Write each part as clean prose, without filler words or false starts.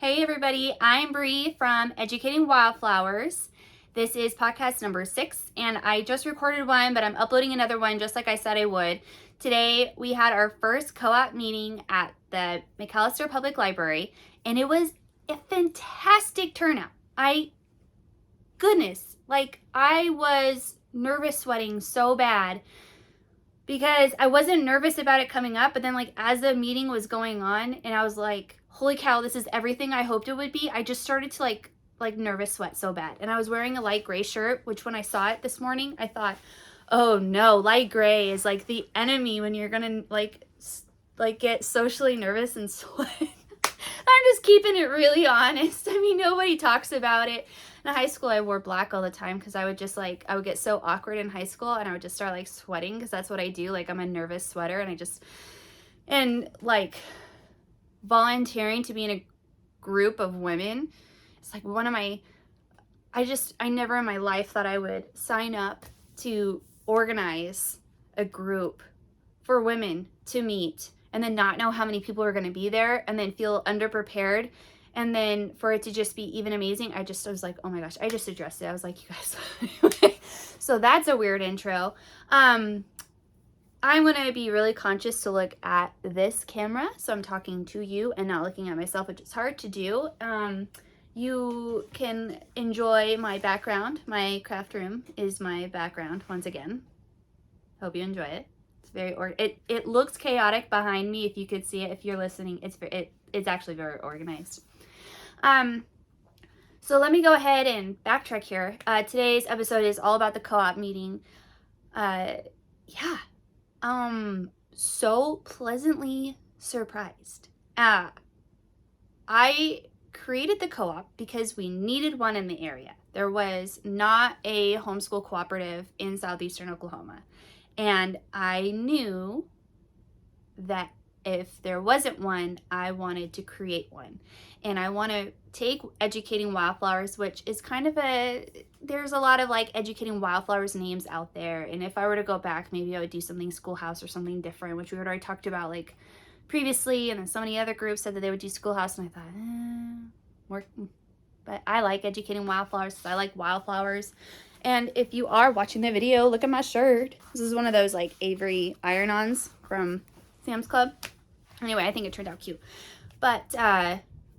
Hey everybody, I'm Bree from Educating Wildflowers. This is podcast number 6, and I just recorded one, but I'm uploading another one just like I said I would. Today we had our first co-op meeting at the McAllister Public Library, and it was a fantastic turnout. I was nervous sweating so bad because I wasn't nervous about it coming up, but then as the meeting was going on and I was like, holy cow, this is everything I hoped it would be, I just started to like nervous sweat so bad. And I was wearing a light gray shirt, which when I saw it this morning, I thought, oh no, light gray is like the enemy when you're gonna get socially nervous and sweat. I'm just keeping it really honest. I mean, nobody talks about it. In high school, I wore black all the time because I would just I would get so awkward in high school and I would just start sweating because that's what I do. I'm a nervous sweater, and volunteering to be in a group of women. It's I never in my life thought I would sign up to organize a group for women to meet and then not know how many people are going to be there and then feel underprepared. And then for it to just be even amazing, I was like, oh my gosh, I just addressed it. I was like, you guys. So that's a weird intro. I'm going to be really conscious to look at this camera. So I'm talking to you and not looking at myself, which is hard to do. You can enjoy my background. My craft room is my background once again. Hope you enjoy it. It's very it looks chaotic behind me. If you could see it, if you're listening, it's actually very organized. So let me go ahead and backtrack here. Today's episode is all about the co-op meeting. So pleasantly surprised. I created the co-op because we needed one in the area. There was not a homeschool cooperative in southeastern Oklahoma. And I knew that if there wasn't one, I wanted to create one. And I want to take Educating Wildflowers, which is there's a lot of Educating Wildflowers names out there. And if I were to go back, maybe I would do something schoolhouse or something different, which we had already talked about previously. And then so many other groups said that they would do schoolhouse. And I thought, but I like Educating Wildflowers because I like wildflowers. And if you are watching the video, look at my shirt. This is one of those Avery iron-ons from Sam's Club. Anyway, I think it turned out cute. But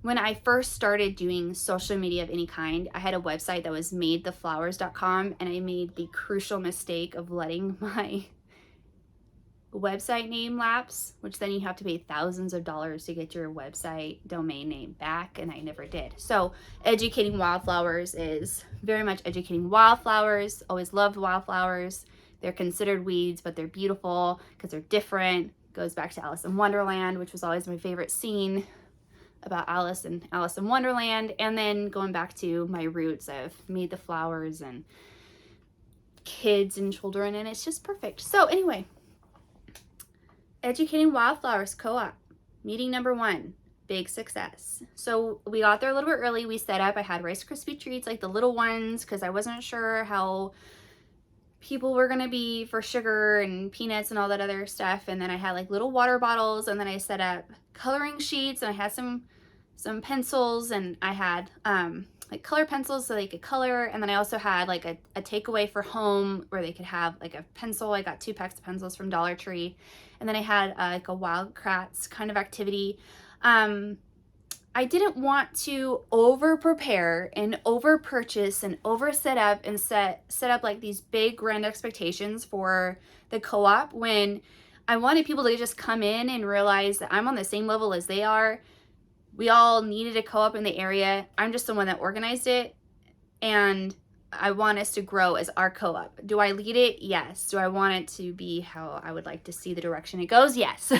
when I first started doing social media of any kind, I had a website that was madetheflowers.com, and I made the crucial mistake of letting my website name lapse, which then you have to pay thousands of dollars to get your website domain name back, and I never did. So Educating Wildflowers is very much Educating Wildflowers. Always loved wildflowers. They're considered weeds, but they're beautiful because they're different. Goes back to Alice in Wonderland, which was always my favorite scene about Alice in Wonderland. And then going back to my roots of Made the Flowers and kids and children, and it's just perfect. So anyway, Educating Wildflowers co-op meeting number 1, big success. So we got there a little bit early. We set up, I had Rice Krispie treats, the little ones, because I wasn't sure how people were gonna be for sugar and peanuts and all that other stuff. And then I had little water bottles, and then I set up coloring sheets, and I had some pencils, and I had color pencils so they could color. And then I also had a takeaway for home where they could have a pencil. I got 2 packs of pencils from Dollar Tree. And then I had a Wild Kratts kind of activity. I didn't want to over prepare and over purchase and over set up and set up these big grand expectations for the co-op when I wanted people to just come in and realize that I'm on the same level as they are. We all needed a co-op in the area. I'm just the one that organized it, and I want us to grow as our co-op. Do I lead it? Yes. Do I want it to be how I would like to see the direction it goes? Yes.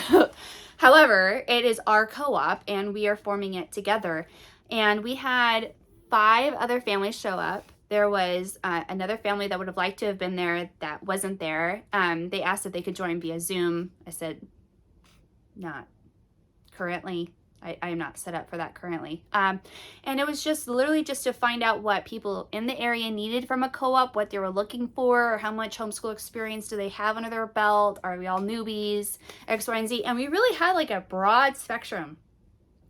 However, it is our co-op, and we are forming it together. And we had 5 other families show up. There was another family that would have liked to have been there that wasn't there. They asked if they could join via Zoom. I said, not currently. I am not set up for that currently. And it was just literally just to find out what people in the area needed from a co-op, what they were looking for, or how much homeschool experience do they have under their belt? Are we all newbies? X, Y, and Z. And we really had a broad spectrum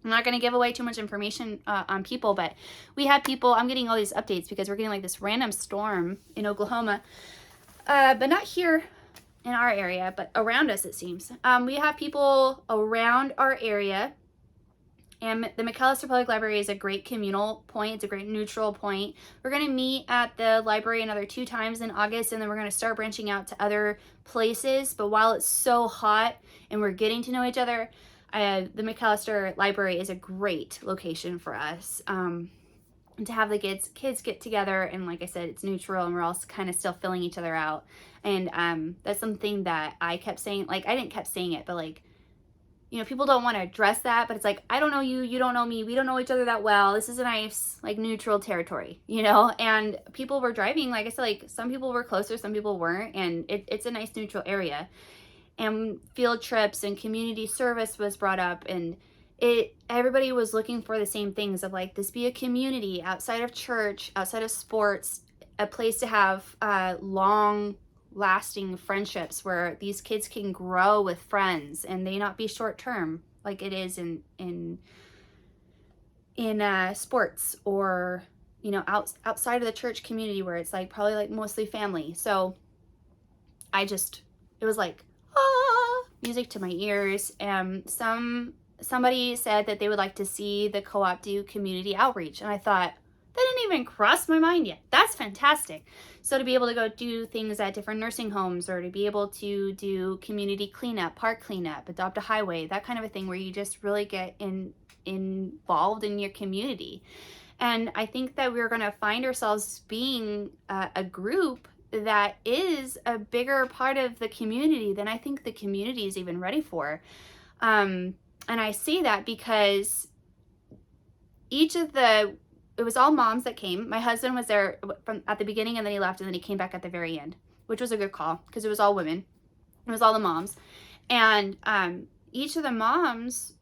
I'm not going to give away too much information on people, but we had people, I'm getting all these updates because we're getting like this random storm in Oklahoma, but not here in our area, but around us, it seems. We have people around our area, and the McAllister Public Library is a great communal point. It's a great neutral point. We're going to meet at the library another 2 times in August, and then we're going to start branching out to other places. But while it's so hot and we're getting to know each other, the McAllister Library is a great location for us. To have the kids get together, and like I said, it's neutral and we're all kind of still filling each other out. And that's something that I kept saying, like I didn't kept saying it, but like, you know, people don't want to address that, but it's like, I don't know you, you don't know me, we don't know each other that well. This is a nice, like, neutral territory, you know? And people were driving, like I said, like, some people were closer, some people weren't, and it's a nice neutral area. And field trips and community service was brought up, and everybody was looking for the same things of, like, this be a community outside of church, outside of sports, a place to have long lasting friendships where these kids can grow with friends and they not be short term like it is in sports, or, you know, outside of the church community where it's like probably like mostly family. So it was like music to my ears. And somebody said that they would like to see the co-op do community outreach, and I thought, that didn't even cross my mind yet. That's fantastic. So to be able to go do things at different nursing homes, or to be able to do community cleanup, park cleanup, adopt a highway, that kind of a thing where you just really get involved in your community. And I think that we're going to find ourselves being a group that is a bigger part of the community than I think the community is even ready for. And I say that because it was all moms that came. My husband was there from at the beginning, and then he left, and then he came back at the very end, which was a good call because it was all women. It was all the moms. And each of the moms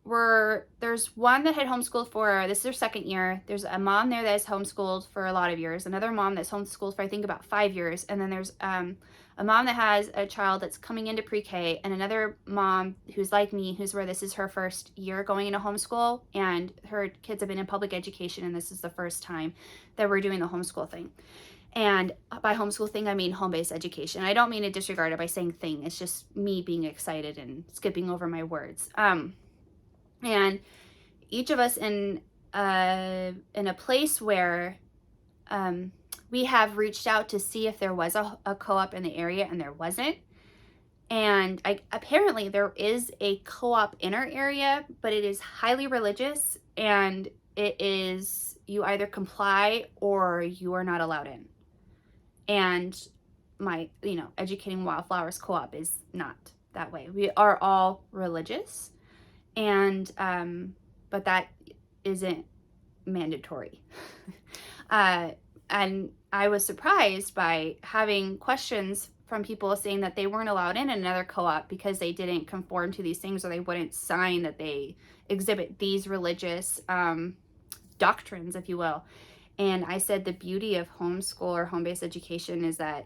there's one that had homeschooled this is their 2nd year. There's a mom there that has homeschooled for a lot of years. Another mom that's homeschooled for I think about 5 years. And then there's a mom that has a child that's coming into pre-K, and another mom who's like me, where this is her 1st year going into homeschool, and her kids have been in public education, and this is the first time that we're doing the homeschool thing. And by homeschool thing, I mean home-based education. I don't mean to disregard it by saying thing. It's just me being excited and skipping over my words. And each of us in a place where we have reached out to see if there was a co-op in the area, and there wasn't. And apparently there is a co-op in our area, but it is highly religious, and it is, you either comply or you are not allowed in. And my, Educating Wildflowers co-op is not that way. We are all religious, and but that isn't mandatory. And I was surprised by having questions from people saying that they weren't allowed in another co-op because they didn't conform to these things, or they wouldn't sign that they exhibit these religious doctrines, if you will. And I said the beauty of homeschool or home-based education is that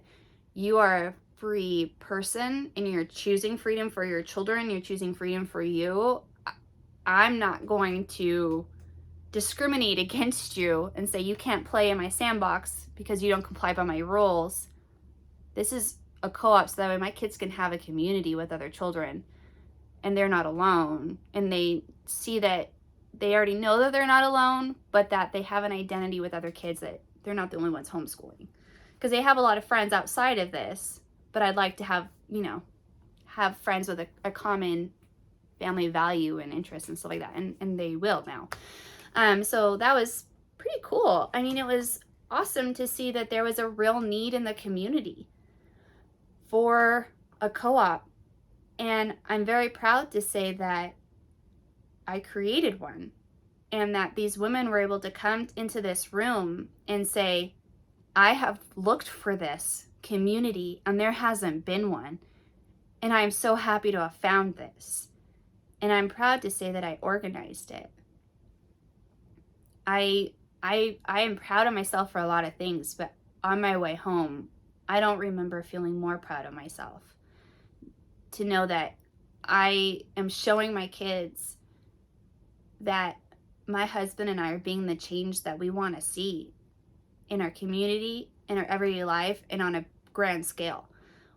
you are a free person, and you're choosing freedom for your children, you're choosing freedom for you. I'm not going to discriminate against you and say you can't play in my sandbox because you don't comply by my rules. This is a co-op so that way my kids can have a community with other children, and they're not alone, and they see that they already know that they're not alone, but that they have an identity with other kids, that they're not the only ones homeschooling, because they have a lot of friends outside of this. But I'd like to have have friends with a common family value and interest and stuff like that, and they will now. So that was pretty cool. I mean, it was awesome to see that there was a real need in the community for a co-op. And I'm very proud to say that I created one, and that these women were able to come into this room and say, I have looked for this community and there hasn't been one. And I'm so happy to have found this. And I'm proud to say that I organized it. I am proud of myself for a lot of things, but on my way home, I don't remember feeling more proud of myself. To know that I am showing my kids that my husband and I are being the change that we want to see in our community, in our everyday life, and on a grand scale.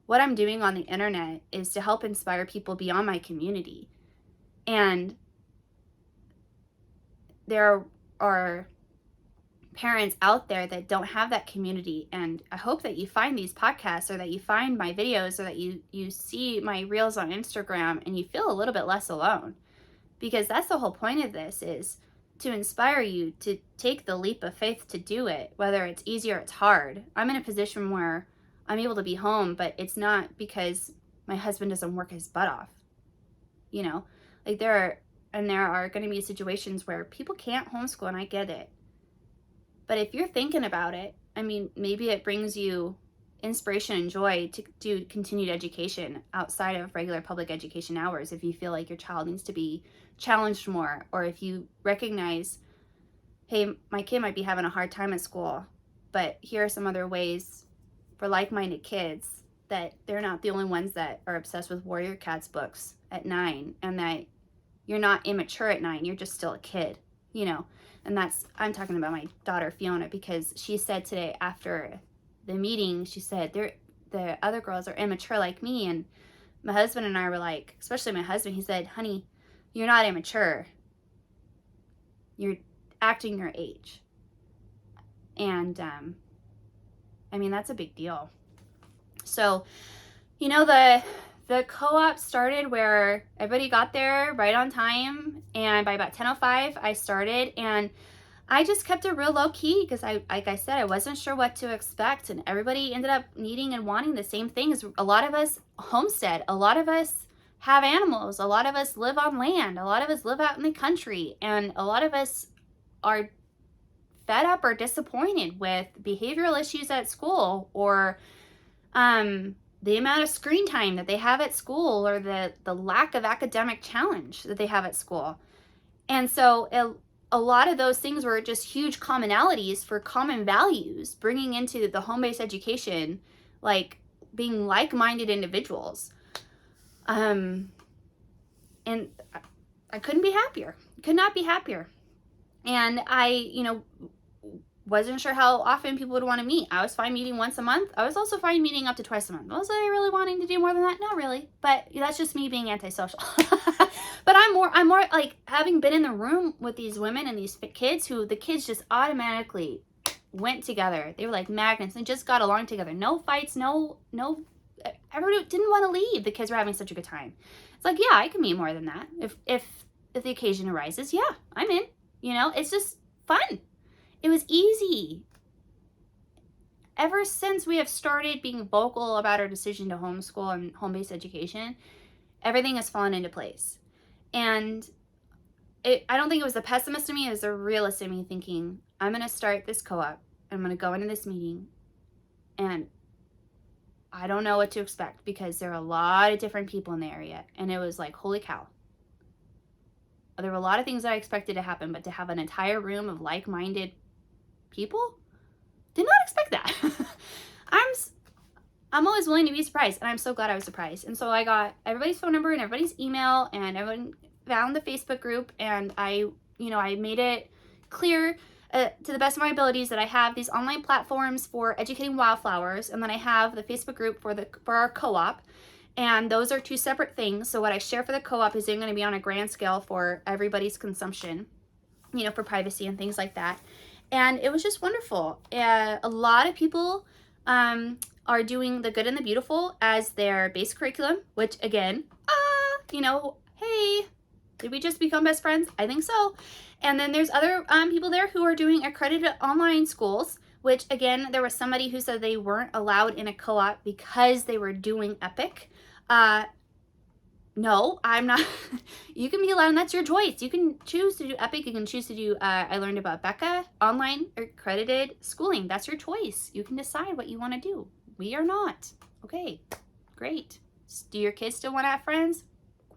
What I'm doing on the internet is to help inspire people beyond my community. And there are parents out there that don't have that community, and I hope that you find these podcasts, or that you find my videos, or that you see my reels on Instagram and you feel a little bit less alone, because that's the whole point of this, is to inspire you to take the leap of faith to do it, whether it's easy or it's hard. I'm in a position where I'm able to be home, but it's not because my husband doesn't work his butt off. You know, like there are going to be situations where people can't homeschool, and I get it. But if you're thinking about it, I mean, maybe it brings you inspiration and joy to do continued education outside of regular public education hours, if you feel like your child needs to be challenged more, or if you recognize, hey, my kid might be having a hard time at school, but here are some other ways for like-minded kids that they're not the only ones that are obsessed with Warrior Cats books at 9, and that you're not immature at 9, you're just still a kid, you know. And I'm talking about my daughter Fiona, because she said today after the meeting, she said, the other girls are immature like me. And my husband and I were like, especially my husband, he said, honey, you're not immature. You're acting your age. And, I mean, that's a big deal. So, you know, the co-op started where everybody got there right on time, and by about 10:05 I started, and I just kept it real low key because like I said, I wasn't sure what to expect, and everybody ended up needing and wanting the same things. A lot of us homestead, a lot of us have animals, a lot of us live on land, a lot of us live out in the country, and a lot of us are fed up or disappointed with behavioral issues at school, or the amount of screen time that they have at school, or the lack of academic challenge that they have at school. And so a lot of those things were just huge commonalities for common values, bringing into the home-based education, like being like-minded individuals. And I couldn't be happier. Could not be happier. And I, you know, wasn't sure how often people would want to meet. I was fine meeting once a month. I was also fine meeting up to twice a month. Was I really wanting to do more than that? Not really. But that's just me being antisocial. But I'm more like, having been in the room with these women and these kids, who the kids just automatically went together. They were like magnets. They just got along together. No fights, no, everybody didn't want to leave. The kids were having such a good time. It's like, yeah, I can meet more than that. If the occasion arises, yeah, I'm in. You know, it's just fun. It was easy. Ever since we have started being vocal about our decision to homeschool and home-based education, everything has fallen into place. And I don't think it was the pessimist in me, it was the realist in me thinking, I'm going to start this co-op. I'm going to go into this meeting, and I don't know what to expect, because there are a lot of different people in the area. And it was like, holy cow. There were a lot of things that I expected to happen, but to have an entire room of like-minded people, did not expect that. I'm always willing to be surprised, and I'm so glad I was surprised. And so I got everybody's phone number and everybody's email, and everyone found the Facebook group, and I made it clear to the best of my abilities that I have these online platforms for educating Wildflowers, and then I have the Facebook group for our co-op. And those are two separate things. So what I share for the co-op is going to be on a grand scale for everybody's consumption, you know, for privacy and things like that. And it was just wonderful. A lot of people are doing the good and the beautiful as their base curriculum, which again, you know, hey, did we just become best friends? I think so. And then there's other people there who are doing accredited online schools, which again, there was somebody who said they weren't allowed in a co-op because they were doing EPIC. No, I'm not. You can be allowed, and that's your choice. You can choose to do EPIC. You can choose to do, I learned about Becca, online accredited schooling. That's your choice. You can decide what you want to do. We are not. Okay, great. Do your kids still want to have friends?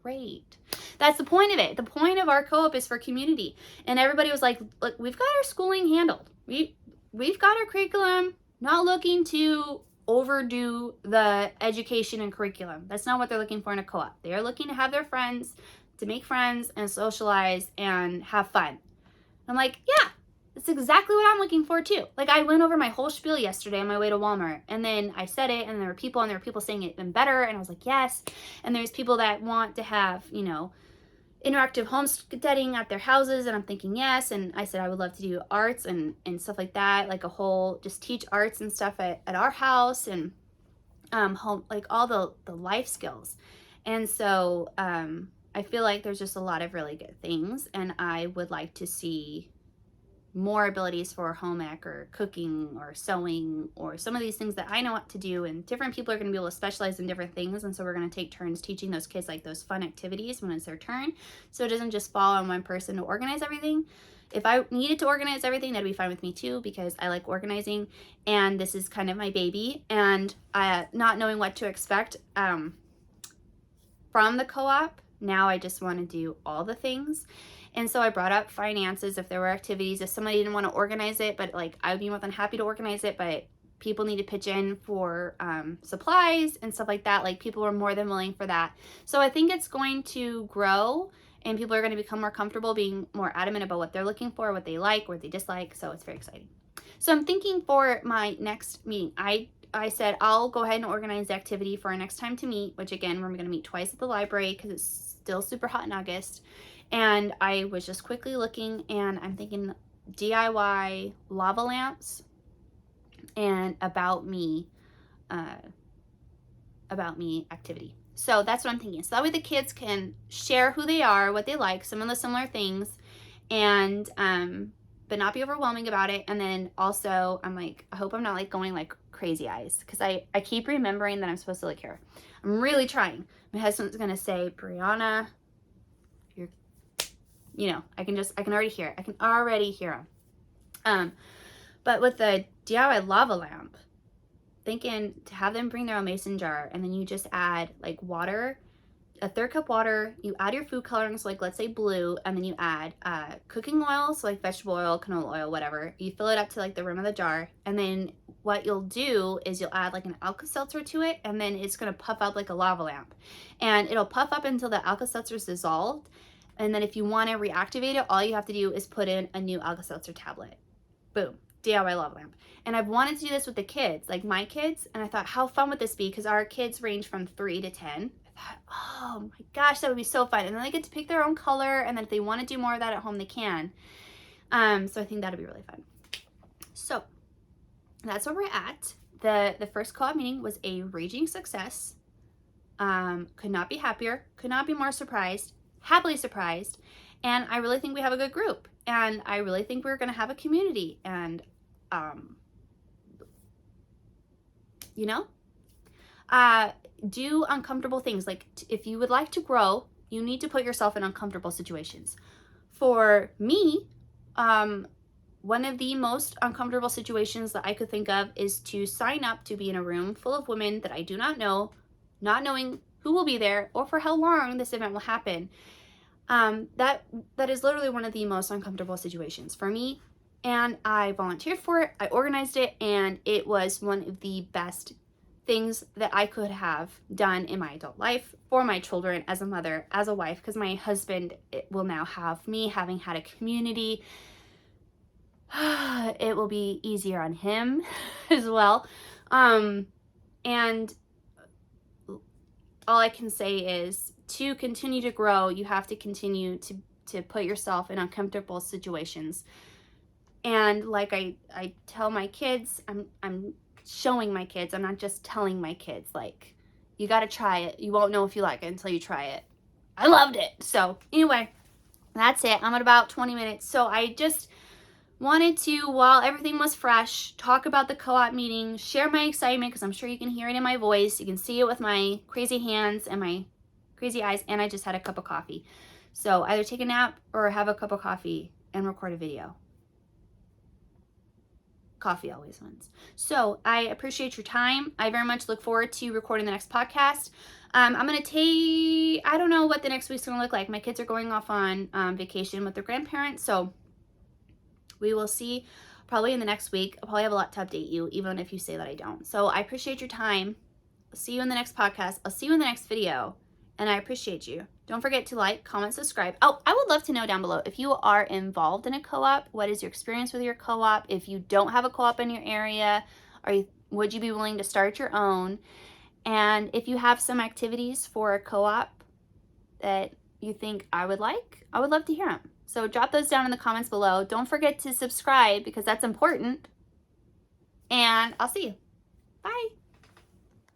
Great. That's the point of it. The point of our co-op is for community. And everybody was like, look, we've got our schooling handled. We've got our curriculum, not looking to overdo the education and curriculum. That's not what they're looking for in a co-op. They're looking to have their friends. to make friends and socialize and have fun. I'm like, yeah, that's exactly what I'm looking for too. Like, I went over my whole spiel yesterday on my way to Walmart, and then I said it, and there were people saying it even better, and I was like, yes. And there's people that want to have, you know, interactive homesteading at their houses, and I'm thinking yes. And I said I would love to do arts and stuff like that, like a whole, just teach arts and stuff at our house, and home, like all the life skills. And so I feel like there's just a lot of really good things, and I would like to see more abilities for home ec or cooking or sewing or some of these things that I know what to do, and different people are going to be able to specialize in different things, and so we're going to take turns teaching those kids like those fun activities when it's their turn, so it doesn't just fall on one person to organize everything. If I needed to organize everything, that'd be fine with me too, because I like organizing, and this is kind of my baby, and not knowing what to expect from the co-op, now I just want to do all the things. And so I brought up finances, if there were activities, if somebody didn't want to organize it, but like I would be more than happy to organize it, but people need to pitch in for supplies and stuff like that. Like, people are more than willing for that. So I think it's going to grow, and people are going to become more comfortable being more adamant about what they're looking for, what they like, what they dislike. So it's very exciting. So I'm thinking for my next meeting, I said I'll go ahead and organize the activity for our next time to meet, which again, we're going to meet twice at the library because it's still super hot in August. And I was just quickly looking, and I'm thinking DIY lava lamps and about me activity. So that's what I'm thinking. So that way the kids can share who they are, what they like, some of the similar things, and but not be overwhelming about it. And then also, I'm like, I hope I'm not like going like crazy eyes, because I keep remembering that I'm supposed to look here. I'm really trying. My husband's gonna say, Brianna, you know, I can already hear it. I can already hear him. But with the DIY lava lamp, thinking to have them bring their own mason jar, and then you just add like water, a 1/3 cup water, you add your food colorings, like let's say blue, and then you add cooking oil, so like vegetable oil, canola oil, whatever. You fill it up to like the rim of the jar, and then what you'll do is you'll add like an Alka-Seltzer to it, and then it's gonna puff up like a lava lamp. And it'll puff up until the Alka-Seltzer is dissolved. And then if you want to reactivate it, all you have to do is put in a new Alka-Seltzer tablet. Boom, DIY lava lamp. And I've wanted to do this with the kids, like my kids, and I thought, how fun would this be? Because our kids range from 3 to 10. I thought, oh my gosh, that would be so fun. And then they get to pick their own color, and then if they want to do more of that at home, they can. So I think that'll be really fun. So that's where we're at. The first co-op meeting was a raging success. Could not be happier, could not be more surprised. Happily surprised, and I really think we have a good group, and I really think we're going to have a community, and you know, do uncomfortable things. Like, if you would like to grow, you need to put yourself in uncomfortable situations. For me, one of the most uncomfortable situations that I could think of is to sign up to be in a room full of women that I do not know, not knowing who will be there or for how long this event will happen. That is literally one of the most uncomfortable situations for me, and I volunteered for it, I organized it, and it was one of the best things that I could have done in my adult life for my children, as a mother, as a wife, because my husband will now have me, having had a community. It will be easier on him as well. And all I can say is, to continue to grow, you have to continue to put yourself in uncomfortable situations. And like I tell my kids, I'm showing my kids, I'm not just telling my kids, like, you got to try it. You won't know if you like it until you try it. I loved it. So anyway, that's it. I'm at about 20 minutes. So I just wanted to, while everything was fresh, talk about the co-op meeting, share my excitement, because I'm sure you can hear it in my voice. You can see it with my crazy hands and my crazy eyes, and I just had a cup of coffee. So either take a nap or have a cup of coffee and record a video. Coffee always wins. So I appreciate your time. I very much look forward to recording the next podcast. I'm going to I don't know what the next week's going to look like. My kids are going off on vacation with their grandparents, so we will see probably in the next week. I'll probably have a lot to update you, even if you say that I don't. So I appreciate your time. I'll see you in the next podcast. I'll see you in the next video, and I appreciate you. Don't forget to like, comment, subscribe. Oh, I would love to know down below if you are involved in a co-op. What is your experience with your co-op? If you don't have a co-op in your area, would you be willing to start your own? And if you have some activities for a co-op that you think I would like, I would love to hear them. So drop those down in the comments below. Don't forget to subscribe because that's important. And I'll see you. Bye.